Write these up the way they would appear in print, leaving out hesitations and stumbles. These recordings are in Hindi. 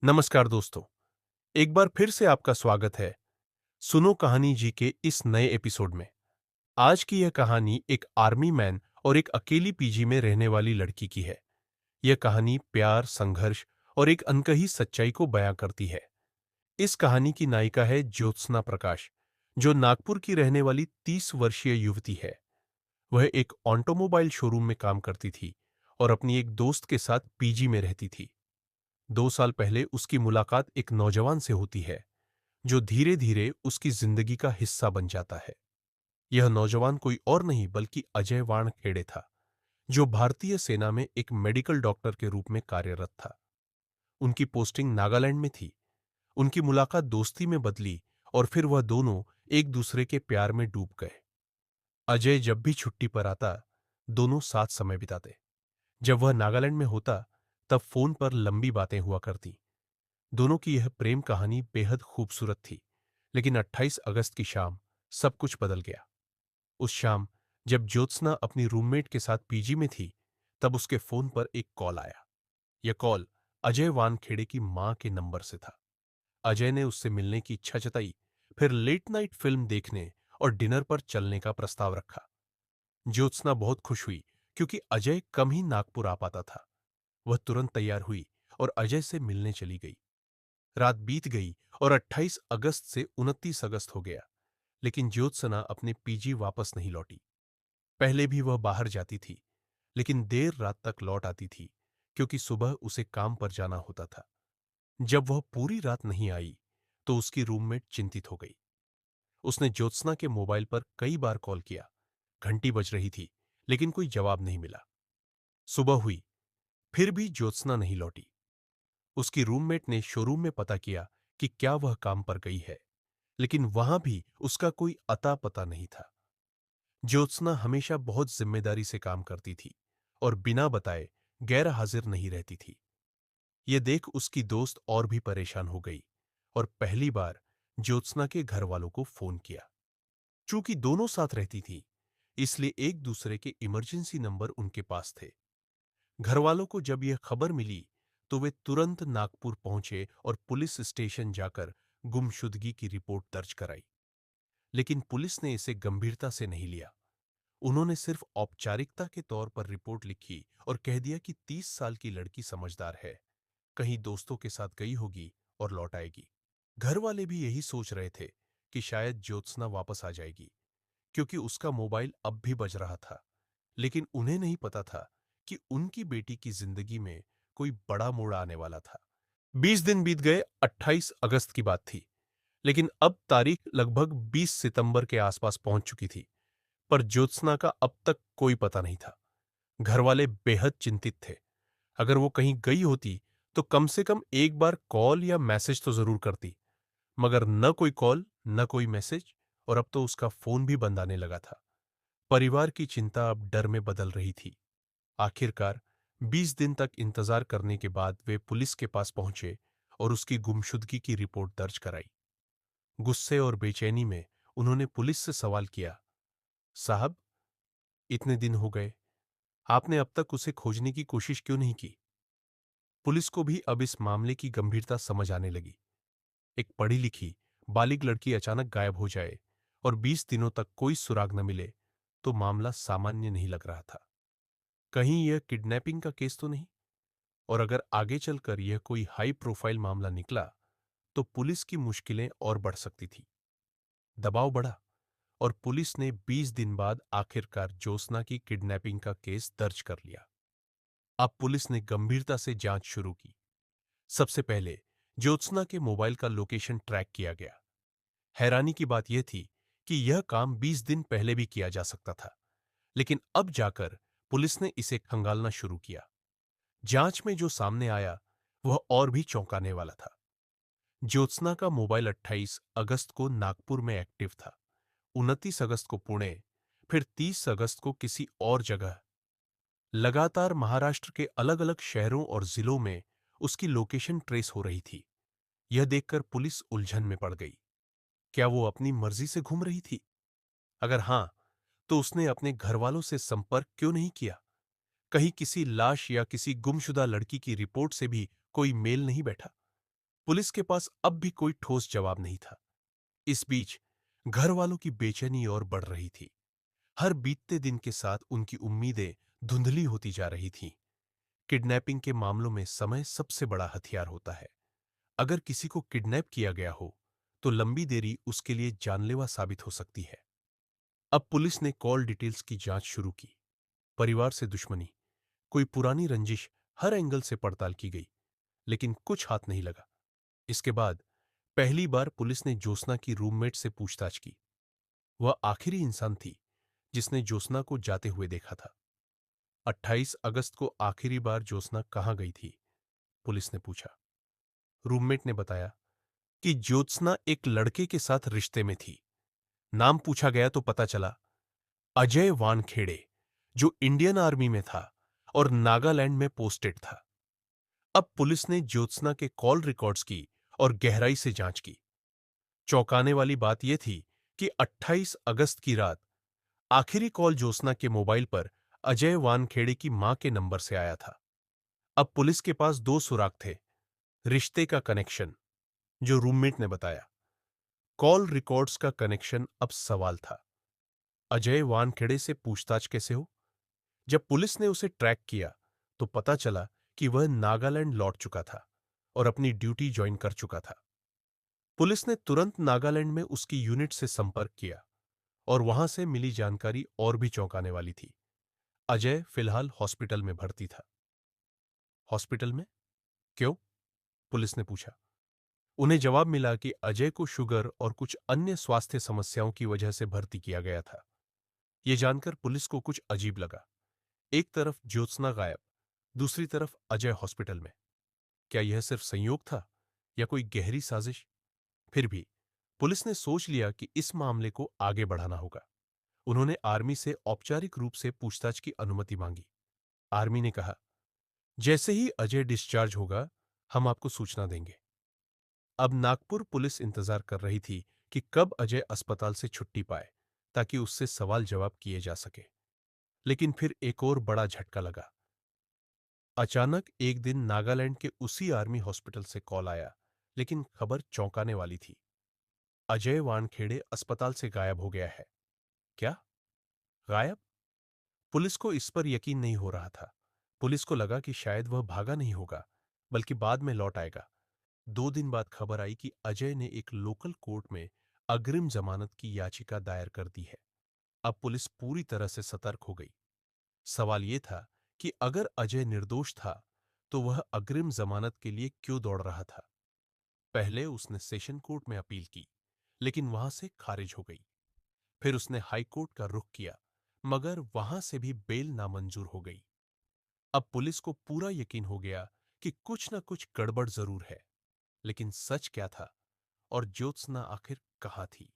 नमस्कार दोस्तों। एक बार फिर से आपका स्वागत है सुनो कहानी जी के इस नए एपिसोड में। आज की यह कहानी एक आर्मी मैन और एक अकेली पीजी में रहने वाली लड़की की है। यह कहानी प्यार, संघर्ष और एक अनकही सच्चाई को बयां करती है। इस कहानी की नायिका है ज्योत्सना प्रकाश, जो नागपुर की रहने वाली 30 वर्षीय युवती है। वह एक ऑटोमोबाइल शोरूम में काम करती थी और अपनी एक दोस्त के साथ पीजी में रहती थी। 2 साल पहले उसकी मुलाकात एक नौजवान से होती है, जो धीरे धीरे उसकी जिंदगी का हिस्सा बन जाता है। यह नौजवान कोई और नहीं बल्कि अजय वानखेड़े था, जो भारतीय सेना में एक मेडिकल डॉक्टर के रूप में कार्यरत था। उनकी पोस्टिंग नागालैंड में थी। उनकी मुलाकात दोस्ती में बदली और फिर वह दोनों एक दूसरे के प्यार में डूब गए। अजय जब भी छुट्टी पर आता, दोनों साथ समय बिताते। जब वह नागालैंड में होता, तब फोन पर लंबी बातें हुआ करती। दोनों की यह प्रेम कहानी बेहद खूबसूरत थी। लेकिन 28 अगस्त की शाम सब कुछ बदल गया। उस शाम जब ज्योत्सना अपनी रूममेट के साथ पीजी में थी, तब उसके फोन पर एक कॉल आया। यह कॉल अजय वानखेड़े की मां के नंबर से था। अजय ने उससे मिलने की इच्छा जताई, फिर लेट नाइट फिल्म देखने और डिनर पर चलने का प्रस्ताव रखा। ज्योत्सना बहुत खुश हुई, क्योंकि अजय कम ही नागपुर आ पाता था। वह तुरंत तैयार हुई और अजय से मिलने चली गई। रात बीत गई और 28 अगस्त से 29 अगस्त हो गया, लेकिन ज्योत्सना अपने पीजी वापस नहीं लौटी। पहले भी वह बाहर जाती थी, लेकिन देर रात तक लौट आती थी, क्योंकि सुबह उसे काम पर जाना होता था। जब वह पूरी रात नहीं आई, तो उसकी रूममेट चिंतित हो गई। उसने ज्योत्सना के मोबाइल पर कई बार कॉल किया। घंटी बज रही थी, लेकिन कोई जवाब नहीं मिला। सुबह हुई, फिर भी ज्योत्सना नहीं लौटी। उसकी रूममेट ने शोरूम में पता किया कि क्या वह काम पर गई है, लेकिन वहां भी उसका कोई अता पता नहीं था। ज्योत्सना हमेशा बहुत जिम्मेदारी से काम करती थी और बिना बताए गैर हाजिर नहीं रहती थी। यह देख उसकी दोस्त और भी परेशान हो गई और पहली बार ज्योत्सना के घर वालों को फोन किया। चूंकि दोनों साथ रहती थी, इसलिए एक दूसरे के इमरजेंसी नंबर उनके पास थे। घर वालों को जब यह खबर मिली, तो वे तुरंत नागपुर पहुंचे और पुलिस स्टेशन जाकर गुमशुदगी की रिपोर्ट दर्ज कराई। लेकिन पुलिस ने इसे गंभीरता से नहीं लिया। उन्होंने सिर्फ औपचारिकता के तौर पर रिपोर्ट लिखी और कह दिया कि 30 साल की लड़की समझदार है, कहीं दोस्तों के साथ गई होगी और लौट आएगी। घर वाले भी यही सोच रहे थे कि शायद ज्योत्सना वापस आ जाएगी, क्योंकि उसका मोबाइल अब भी बज रहा था। लेकिन उन्हें नहीं पता था कि उनकी बेटी की जिंदगी में कोई बड़ा मोड़ आने वाला था। 20 दिन बीत गए। 28 अगस्त की बात थी, लेकिन अब तारीख लगभग 20 सितंबर के आसपास पहुंच चुकी थी, पर ज्योत्सना का अब तक कोई पता नहीं था। घरवाले बेहद चिंतित थे। अगर वो कहीं गई होती, तो कम से कम एक बार कॉल या मैसेज तो जरूर करती, मगर न कोई कॉल, न कोई मैसेज, और अब तो उसका फोन भी बंद आने लगा था। परिवार की चिंता अब डर में बदल रही थी। आखिरकार 20 दिन तक इंतजार करने के बाद वे पुलिस के पास पहुंचे और उसकी गुमशुदगी की रिपोर्ट दर्ज कराई। गुस्से और बेचैनी में उन्होंने पुलिस से सवाल किया, साहब, इतने दिन हो गए, आपने अब तक उसे खोजने की कोशिश क्यों नहीं की? पुलिस को भी अब इस मामले की गंभीरता समझ आने लगी। एक पढ़ी लिखी बालिग लड़की अचानक गायब हो जाए और 20 दिनों तक कोई सुराग न मिले, तो मामला सामान्य नहीं लग रहा था। कहीं यह किडनैपिंग का केस तो नहीं? और अगर आगे चलकर यह कोई हाई प्रोफाइल मामला निकला, तो पुलिस की मुश्किलें और बढ़ सकती थी। दबाव बढ़ा और पुलिस ने 20 दिन बाद आखिरकार ज्योत्सना की किडनैपिंग का केस दर्ज कर लिया। अब पुलिस ने गंभीरता से जांच शुरू की। सबसे पहले ज्योत्सना के मोबाइल का लोकेशन ट्रैक किया गया। हैरानी की बात यह थी कि यह काम 20 दिन पहले भी किया जा सकता था, लेकिन अब जाकर पुलिस ने इसे खंगालना शुरू किया। जांच में जो सामने आया, वह और भी चौंकाने वाला था। ज्योत्सना का मोबाइल 28 अगस्त को नागपुर में एक्टिव था, 29 अगस्त को पुणे, फिर 30 अगस्त को किसी और जगह। लगातार महाराष्ट्र के अलग अलग शहरों और जिलों में उसकी लोकेशन ट्रेस हो रही थी। यह देखकर पुलिस उलझन में पड़ गई। क्या वो अपनी मर्जी से घूम रही थी? अगर हां, तो उसने अपने घर वालों से संपर्क क्यों नहीं किया? कहीं किसी लाश या किसी गुमशुदा लड़की की रिपोर्ट से भी कोई मेल नहीं बैठा? पुलिस के पास अब भी कोई ठोस जवाब नहीं था। इस बीच घर वालों की बेचैनी और बढ़ रही थी। हर बीतते दिन के साथ उनकी उम्मीदें धुंधली होती जा रही थीं। किडनैपिंग के मामलों में समय सबसे बड़ा हथियार होता है। अगर किसी को किडनैप किया गया हो, तो लंबी देरी उसके लिए जानलेवा साबित हो सकती है। अब पुलिस ने कॉल डिटेल्स की जांच शुरू की। परिवार से दुश्मनी, कोई पुरानी रंजिश, हर एंगल से पड़ताल की गई, लेकिन कुछ हाथ नहीं लगा। इसके बाद पहली बार पुलिस ने ज्योत्सना की रूममेट से पूछताछ की। वह आखिरी इंसान थी जिसने ज्योत्सना को जाते हुए देखा था। 28 अगस्त को आखिरी बार ज्योत्सना कहां गई थी? पुलिस ने पूछा। रूममेट ने बताया कि ज्योत्सना एक लड़के के साथ रिश्ते में थी। नाम पूछा गया तो पता चला अजय वानखेड़े, जो इंडियन आर्मी में था और नागालैंड में पोस्टेड था। अब पुलिस ने ज्योत्सना के कॉल रिकॉर्ड्स की और गहराई से जांच की। चौंकाने वाली बात यह थी कि 28 अगस्त की रात आखिरी कॉल ज्योत्सना के मोबाइल पर अजय वानखेड़े की मां के नंबर से आया था। अब पुलिस के पास दो सुराग थे। रिश्ते का कनेक्शन, जो रूममेट ने बताया। कॉल रिकॉर्ड्स का कनेक्शन अब सवाल था। अजय वानखेड़े से पूछताछ कैसे हो? जब पुलिस ने उसे ट्रैक किया तो पता चला कि वह नागालैंड लौट चुका था और अपनी ड्यूटी ज्वाइन कर चुका था। पुलिस ने तुरंत नागालैंड में उसकी यूनिट से संपर्क किया और वहां से मिली जानकारी और भी चौंकाने वाली थी। अजय फिलहाल हॉस्पिटल में भर्ती था। हॉस्पिटल में? क्यों? पुलिस ने पूछा। उन्हें जवाब मिला कि अजय को शुगर और कुछ अन्य स्वास्थ्य समस्याओं की वजह से भर्ती किया गया था। यह जानकर पुलिस को कुछ अजीब लगा। एक तरफ ज्योत्सना गायब, दूसरी तरफ अजय हॉस्पिटल में। क्या यह सिर्फ संयोग था या कोई गहरी साजिश? फिर भी पुलिस ने सोच लिया कि इस मामले को आगे बढ़ाना होगा। उन्होंने आर्मी से औपचारिक रूप से पूछताछ की अनुमति मांगी। आर्मी ने कहा, जैसे ही अजय डिस्चार्ज होगा, हम आपको सूचना देंगे। अब नागपुर पुलिस इंतजार कर रही थी कि कब अजय अस्पताल से छुट्टी पाए, ताकि उससे सवाल जवाब किए जा सके। लेकिन फिर एक और बड़ा झटका लगा। अचानक एक दिन नागालैंड के उसी आर्मी हॉस्पिटल से कॉल आया, लेकिन खबर चौंकाने वाली थी। अजय वानखेड़े अस्पताल से गायब हो गया है। क्या? गायब? पुलिस को इस पर यकीन नहीं हो रहा था। पुलिस को लगा कि शायद वह भागा नहीं होगा, बल्कि बाद में लौट आएगा। 2 दिन बाद खबर आई कि अजय ने एक लोकल कोर्ट में अग्रिम जमानत की याचिका दायर कर दी है। अब पुलिस पूरी तरह से सतर्क हो गई। सवाल यह था कि अगर अजय निर्दोष था, तो वह अग्रिम जमानत के लिए क्यों दौड़ रहा था? पहले उसने सेशन कोर्ट में अपील की, लेकिन वहां से खारिज हो गई। फिर उसने हाई कोर्ट का रुख किया, मगर वहां से भी बेल नामंजूर हो गई। अब पुलिस को पूरा यकीन हो गया कि कुछ न कुछ गड़बड़ जरूर है। लेकिन सच क्या था और ज्योत्सना आखिर कहाँ थी?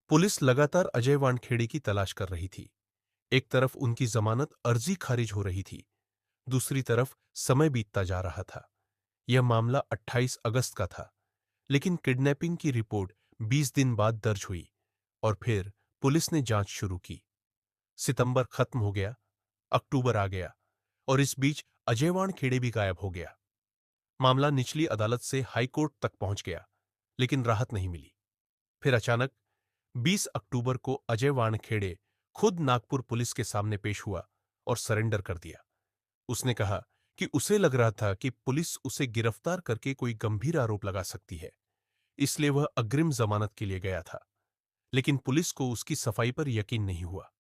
पुलिस लगातार अजय वानखेड़े की तलाश कर रही थी। एक तरफ उनकी जमानत अर्जी खारिज हो रही थी, दूसरी तरफ समय बीतता जा रहा था। यह मामला 28 अगस्त का था, लेकिन किडनैपिंग की रिपोर्ट 20 दिन बाद दर्ज हुई और फिर पुलिस ने जांच शुरू की। सितंबर खत्म हो गया, अक्टूबर आ गया और इस बीच अजय वानखेड़े भी गायब हो गया। मामला निचली अदालत से हाई कोर्ट तक पहुंच गया, लेकिन राहत नहीं मिली। फिर अचानक 20 अक्टूबर को अजय वानखेड़े खुद नागपुर पुलिस के सामने पेश हुआ और सरेंडर कर दिया। उसने कहा कि उसे लग रहा था कि पुलिस उसे गिरफ्तार करके कोई गंभीर आरोप लगा सकती है, इसलिए वह अग्रिम जमानत के लिए गया था। लेकिन पुलिस को उसकी सफाई पर यकीन नहीं हुआ।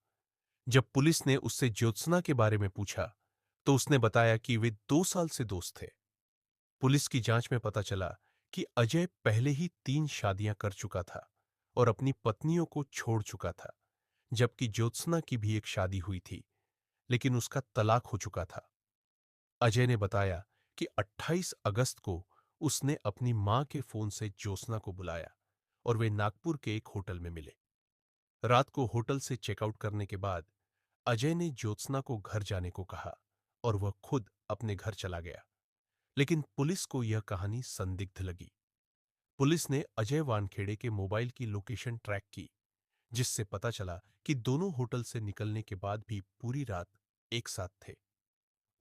जब पुलिस ने उससे ज्योत्सना के बारे में पूछा, तो उसने बताया कि वे 2 साल से दोस्त थे। पुलिस की जांच में पता चला कि अजय पहले ही 3 शादियां कर चुका था और अपनी पत्नियों को छोड़ चुका था, जबकि ज्योत्सना की भी एक शादी हुई थी, लेकिन उसका तलाक हो चुका था। अजय ने बताया कि 28 अगस्त को उसने अपनी मां के फोन से ज्योत्सना को बुलाया और वे नागपुर के एक होटल में मिले। रात को होटल से चेकआउट करने के बाद अजय ने ज्योत्सना को घर जाने को कहा और वह खुद अपने घर चला गया। लेकिन पुलिस को यह कहानी संदिग्ध लगी। पुलिस ने अजय वानखेड़े के मोबाइल की लोकेशन ट्रैक की, जिससे पता चला कि दोनों होटल से निकलने के बाद भी पूरी रात एक साथ थे।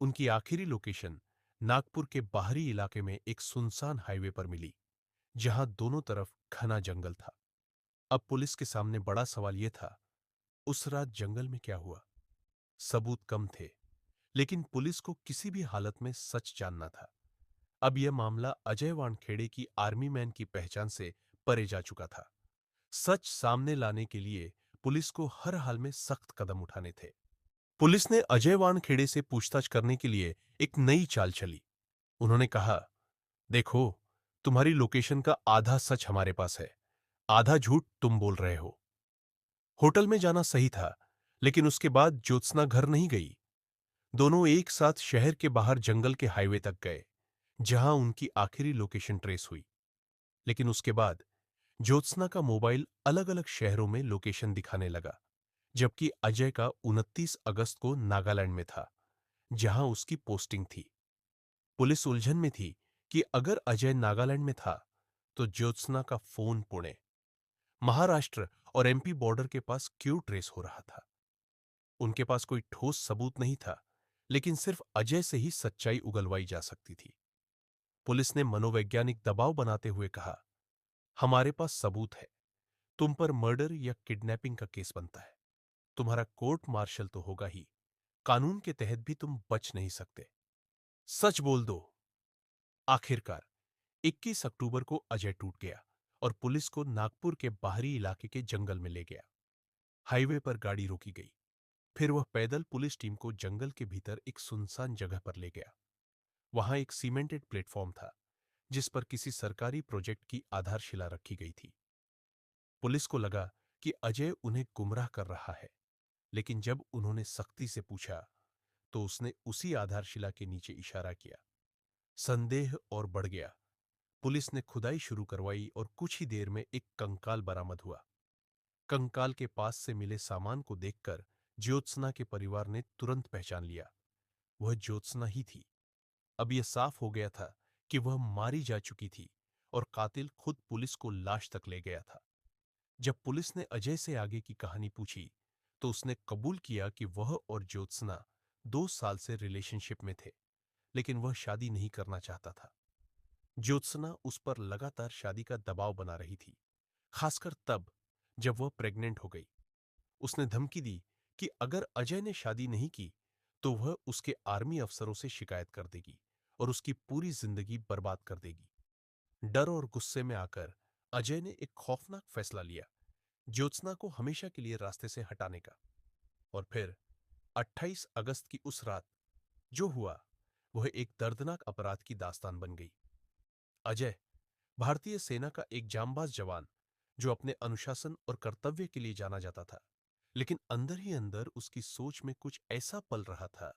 उनकी आखिरी लोकेशन नागपुर के बाहरी इलाके में एक सुनसान हाईवे पर मिली। जहां दोनों तरफ घना जंगल था। अब पुलिस के सामने बड़ा सवाल यह था, उस रात जंगल में क्या हुआ? सबूत कम थे, लेकिन पुलिस को किसी भी हालत में सच जानना था। अब यह मामला अजय वानखेड़े की आर्मी मैन की पहचान से परे जा चुका था। सच सामने लाने के लिए पुलिस को हर हाल में सख्त कदम उठाने थे। पुलिस ने अजय वानखेड़े से पूछताछ करने के लिए एक नई चाल चली। उन्होंने कहा, देखो, तुम्हारी लोकेशन का आधा सच हमारे पास है, आधा झूठ तुम बोल रहे हो। होटल में जाना सही था, लेकिन उसके बाद ज्योत्सना घर नहीं गई। दोनों एक साथ शहर के बाहर जंगल के हाईवे तक गए, जहां उनकी आखिरी लोकेशन ट्रेस हुई। लेकिन उसके बाद ज्योत्सना का मोबाइल अलग अलग शहरों में लोकेशन दिखाने लगा, जबकि अजय का 29 अगस्त को नागालैंड में था, जहां उसकी पोस्टिंग थी। पुलिस उलझन में थी कि अगर अजय नागालैंड में था, तो ज्योत्सना का फोन पुणे, महाराष्ट्र और एमपी बॉर्डर के पास क्यों ट्रेस हो रहा था? उनके पास कोई ठोस सबूत नहीं था, लेकिन सिर्फ अजय से ही सच्चाई उगलवाई जा सकती थी। पुलिस ने मनोवैज्ञानिक दबाव बनाते हुए कहा, हमारे पास सबूत है, तुम पर मर्डर या किडनैपिंग का केस बनता है। तुम्हारा कोर्ट मार्शल तो होगा ही, कानून के तहत भी तुम बच नहीं सकते। सच बोल दो। आखिरकार 21 अक्टूबर को अजय टूट गया और पुलिस को नागपुर के बाहरी इलाके के जंगल में ले गया। हाईवे पर गाड़ी रोकी गई। फिर वह पैदल पुलिस टीम को जंगल के भीतर एक सुनसान जगह पर ले गया। वहां एक सीमेंटेड प्लेटफॉर्म था, जिस पर किसी सरकारी प्रोजेक्ट की आधारशिला रखी गई थी। पुलिस को लगा कि अजय उन्हें गुमराह कर रहा है, लेकिन जब उन्होंने सख्ती से पूछा, तो उसने उसी आधारशिला के नीचे इशारा किया। संदेह और बढ़ गया। पुलिस ने खुदाई शुरू करवाई और कुछ ही देर में एक कंकाल बरामद हुआ। कंकाल के पास से मिले सामान को देखकर ज्योत्सना के परिवार ने तुरंत पहचान लिया, वह ज्योत्सना ही थी। अब यह साफ हो गया था कि वह मारी जा चुकी थी और कातिल खुद पुलिस को लाश तक ले गया था। जब पुलिस ने अजय से आगे की कहानी पूछी, तो उसने कबूल किया कि वह और ज्योत्सना 2 साल से रिलेशनशिप में थे, लेकिन वह शादी नहीं करना चाहता था। ज्योत्सना उस पर लगातार शादी का दबाव बना रही थी, खासकर तब जब वह प्रेग्नेंट हो गई। उसने धमकी दी कि अगर अजय ने शादी नहीं की, तो वह उसके आर्मी अफसरों से शिकायत कर देगी और उसकी पूरी जिंदगी बर्बाद कर देगी। डर और गुस्से में आकर अजय ने एक खौफनाक फैसला लिया, ज्योत्सना को हमेशा के लिए रास्ते से हटाने का। और फिर 28 अगस्त की उस रात जो हुआ, वह एक दर्दनाक अपराध की दास्तान बन गई। अजय, भारतीय सेना का एक जांबाज जवान, जो अपने अनुशासन और कर्तव्य के लिए जाना जाता था, लेकिन अंदर ही अंदर उसकी सोच में कुछ ऐसा पल रहा था,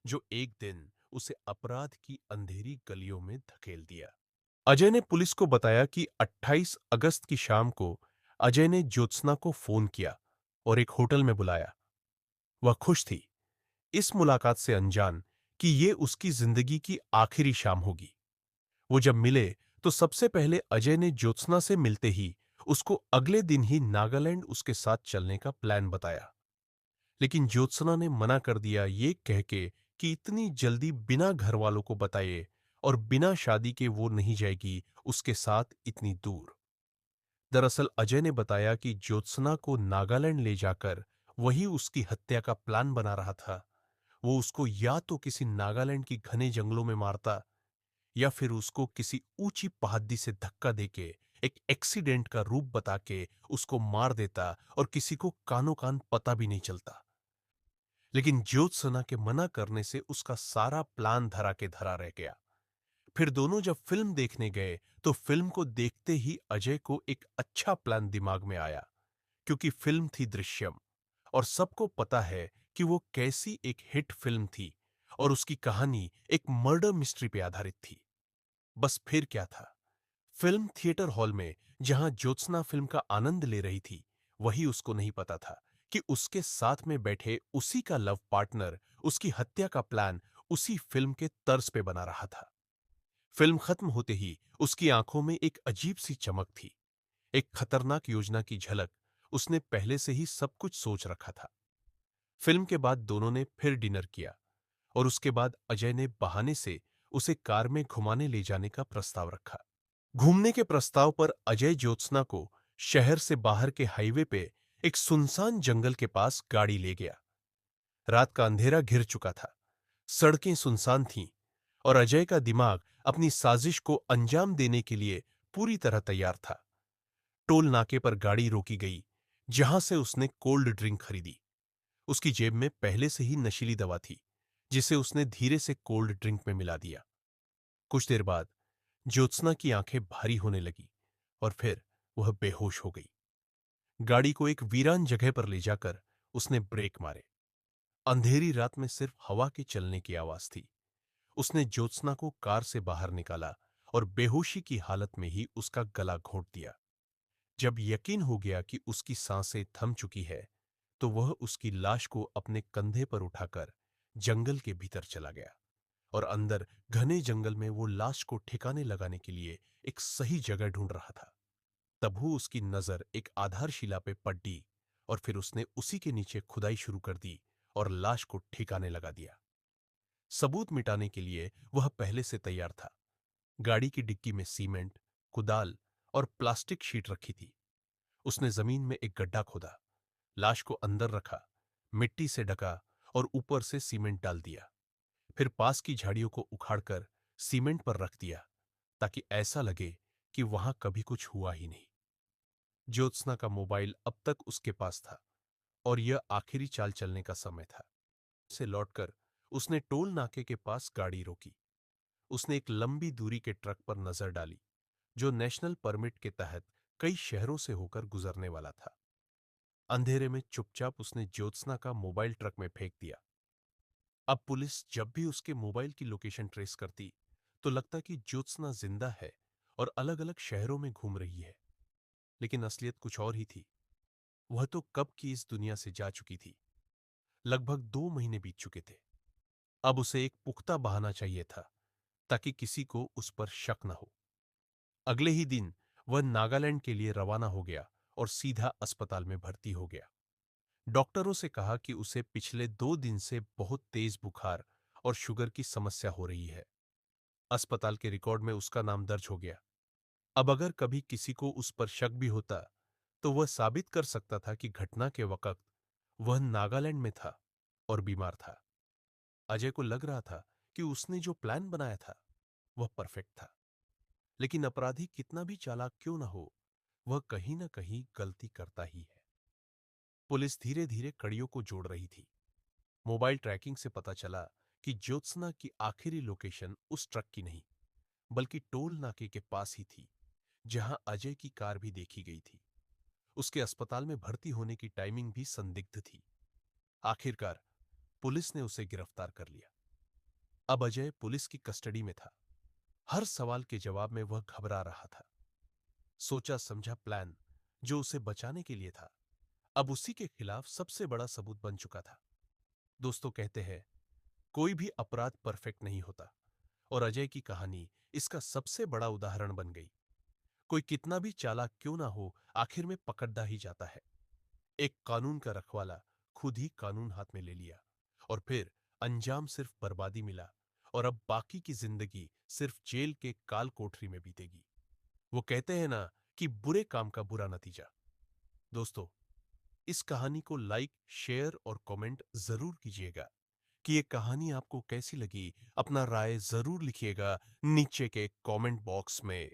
जो एक दिन उसे अपराध की अंधेरी गलियों में धकेल दिया। अजय ने पुलिस को बताया कि 28 अगस्त की शाम को अजय ने ज्योत्सना को फोन किया और एक होटल में बुलाया। वह खुश थी, इस मुलाकात से अनजान कि ये उसकी जिंदगी की आखिरी शाम होगी। वो जब मिले, तो सबसे पहले अजय ने ज्योत्सना से मिलते ही उसको अगले दिन ही नागालैंड उसके साथ चलने का प्लान बताया। लेकिन ज्योत्सना ने मना कर दिया, ये कह के कि इतनी जल्दी बिना घर वालों को बताए और बिना शादी के वो नहीं जाएगी उसके साथ इतनी दूर। दरअसल अजय ने बताया कि ज्योत्सना को नागालैंड ले जाकर वही उसकी हत्या का प्लान बना रहा था। वो उसको या तो किसी नागालैंड की घने जंगलों में मारता, या फिर उसको किसी ऊंची पहाड़ी से धक्का देके एक एक्सीडेंट का रूप बता के उसको मार देता और किसी को कानो कान पता भी नहीं चलता। लेकिन ज्योत्सना के मना करने से उसका सारा प्लान धरा के धरा रह गया। फिर दोनों जब फिल्म देखने गए, तो फिल्म को देखते ही अजय को एक अच्छा प्लान दिमाग में आया, क्योंकि फिल्म थी दृश्यम, और सबको पता है कि वो कैसी एक हिट फिल्म थी और उसकी कहानी एक मर्डर मिस्ट्री पे आधारित थी। बस फिर क्या था, फिल्म थिएटर हॉल में जहां ज्योत्सना फिल्म का आनंद ले रही थी, वही उसको नहीं पता था कि उसके साथ में बैठे उसी का लव पार्टनर उसकी हत्या का प्लान उसी फिल्म के तर्ज पे बना रहा था। फिल्म खत्म होते ही उसकी आंखों में एक अजीब सी चमक थी, एक खतरनाक योजना की झलक। उसने पहले से ही सब कुछ सोच रखा था। फिल्म के बाद दोनों ने फिर डिनर किया और उसके बाद अजय ने बहाने से उसे कार में घुमाने ले जाने का प्रस्ताव रखा। घूमने के प्रस्ताव पर अजय ज्योत्सना को शहर से बाहर के हाईवे पे एक सुनसान जंगल के पास गाड़ी ले गया। रात का अंधेरा घिर चुका था, सड़कें सुनसान थीं और अजय का दिमाग अपनी साजिश को अंजाम देने के लिए पूरी तरह तैयार था। टोल नाके पर गाड़ी रोकी गई, जहां से उसने कोल्ड ड्रिंक खरीदी। उसकी जेब में पहले से ही नशीली दवा थी, जिसे उसने धीरे से कोल्ड ड्रिंक में मिला दिया। कुछ देर बाद ज्योत्सना की आंखें भारी होने लगी और फिर वह बेहोश हो गई। गाड़ी को एक वीरान जगह पर ले जाकर उसने ब्रेक मारे। अंधेरी रात में सिर्फ हवा के चलने की आवाज थी। उसने ज्योत्सना को कार से बाहर निकाला और बेहोशी की हालत में ही उसका गला घोंट दिया। जब यकीन हो गया कि उसकी सांसें थम चुकी है, तो वह उसकी लाश को अपने कंधे पर उठाकर जंगल के भीतर चला गया और अंदर घने जंगल में वो लाश को ठिकाने लगाने के लिए एक सही जगह ढूंढ रहा था। तभी उसकी नजर एक आधारशिला पे पड़ी और फिर उसने उसी के नीचे खुदाई शुरू कर दी और लाश को ठिकाने लगा दिया। सबूत मिटाने के लिए वह पहले से तैयार था। गाड़ी की डिक्की में सीमेंट, कुदाल और प्लास्टिक शीट रखी थी। उसने जमीन में एक गड्ढा खोदा, लाश को अंदर रखा, मिट्टी से ढका और ऊपर से सीमेंट डाल दिया। फिर पास की झाड़ियों को उखाड़कर सीमेंट पर रख दिया, ताकि ऐसा लगे कि वहां कभी कुछ हुआ ही नहीं। ज्योत्सना का मोबाइल अब तक उसके पास था और यह आखिरी चाल चलने का समय था। से लौटकर उसने टोल नाके के पास गाड़ी रोकी। उसने एक लंबी दूरी के ट्रक पर नजर डाली, जो नेशनल परमिट के तहत कई शहरों से होकर गुजरने वाला था। अंधेरे में चुपचाप उसने ज्योत्सना का मोबाइल ट्रक में फेंक दिया। अब पुलिस जब भी उसके मोबाइल की लोकेशन ट्रेस करती, तो लगता कि ज्योत्सना जिंदा है और अलग अलग शहरों में घूम रही है। लेकिन असलियत कुछ और ही थी। वह तो कब की इस दुनिया से जा चुकी थी। लगभग 2 महीने बीत चुके थे। अब उसे एक पुख्ता बहाना चाहिए था, ताकि किसी को उस पर शक न हो। अगले ही दिन वह नागालैंड के लिए रवाना हो गया और सीधा अस्पताल में भर्ती हो गया। डॉक्टरों से कहा कि उसे पिछले 2 दिन से बहुत तेज बुखार और शुगर की समस्या हो रही है। अस्पताल के रिकॉर्ड में उसका नाम दर्ज हो गया। अब अगर कभी किसी को उस पर शक भी होता, तो वह साबित कर सकता था कि घटना के वक्त वह नागालैंड में था और बीमार था। अजय को लग रहा था कि उसने जो प्लान बनाया था वह परफेक्ट था। लेकिन अपराधी कितना भी चालाक क्यों ना हो, वह कहीं ना कहीं गलती करता ही है। पुलिस धीरे धीरे कड़ियों को जोड़ रही थी। मोबाइल ट्रैकिंग से पता चला कि ज्योत्सना की आखिरी लोकेशन उस ट्रक की नहीं, बल्कि टोल नाके के पास ही थी, जहां अजय की कार भी देखी गई थी। उसके अस्पताल में भर्ती होने की टाइमिंग भी संदिग्ध थी। आखिरकार पुलिस ने उसे गिरफ्तार कर लिया। अब अजय पुलिस की कस्टडी में था। हर सवाल के जवाब में वह घबरा रहा था। सोचा समझा प्लान, जो उसे बचाने के लिए था, अब उसी के खिलाफ सबसे बड़ा सबूत बन चुका था। दोस्तों कहते हैं, कोई भी अपराध परफेक्ट नहीं होता, और अजय की कहानी इसका सबसे बड़ा उदाहरण बन गई। कोई कितना भी चालाक क्यों ना हो, आखिर में पकड़ा ही जाता है। एक कानून का रखवाला खुद ही कानून हाथ में ले लिया, और फिर अंजाम सिर्फ बर्बादी मिला, और अब बाकी की जिंदगी सिर्फ जेल के काल कोठरी में बीतेगी। वो कहते हैं ना कि बुरे काम का बुरा नतीजा। दोस्तों, इस कहानी को लाइक, शेयर और कमेंट जरूर कीजिएगा कि ये कहानी आपको कैसी लगी। अपना राय जरूर लिखिएगा नीचे के कमेंट बॉक्स में।